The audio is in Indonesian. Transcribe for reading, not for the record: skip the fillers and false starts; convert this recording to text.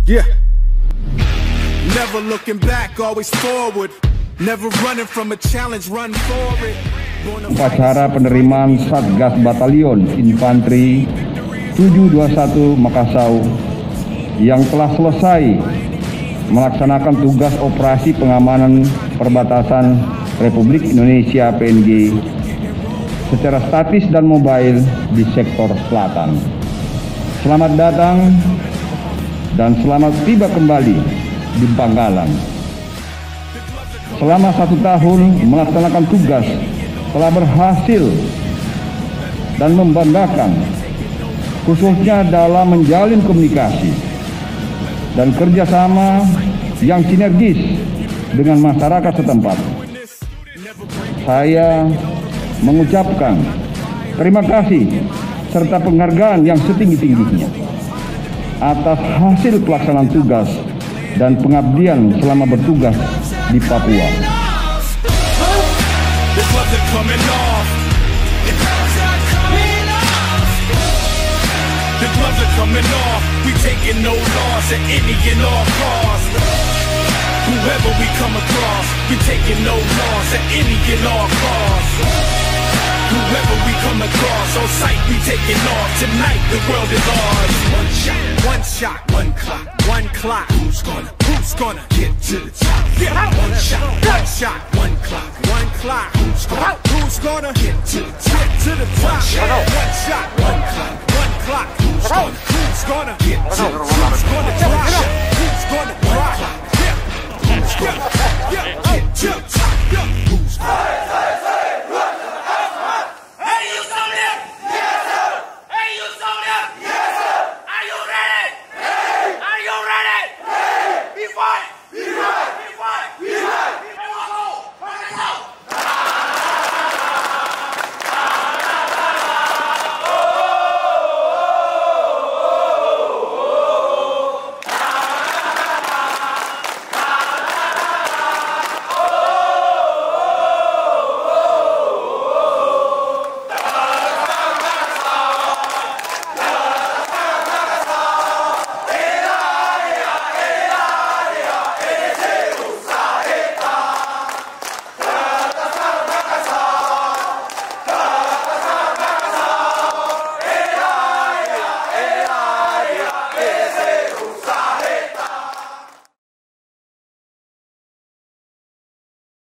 Yeah. Never looking back, always forward. Never running from a challenge, run for it. Upacara penerimaan Satgas Batalion Infanteri 721 Makassau yang telah selesai melaksanakan tugas operasi pengamanan perbatasan Republik Indonesia PNG secara statis dan mobile di sektor selatan. Selamat datang dan selamat tiba kembali di Bangkalan. Selama 1 tahun melaksanakan tugas telah berhasil dan membanggakan, khususnya dalam menjalin komunikasi dan kerjasama yang sinergis dengan masyarakat setempat. Saya mengucapkan terima kasih serta penghargaan yang setinggi-tingginya atas hasil pelaksanaan tugas dan pengabdian selama bertugas di Papua. Whoever we come across, we taking no loss at any and all costs. Whoever we come across, on sight we taking off. Tonight the world is ours. One shot, one clock. Who's gonna get to the top? Yeah. One shot, one clock. Who's gonna get to the top? One shot, one clock. Who's gonna get to the top? Who's gonna drop? Who's gonna rock? Yeah.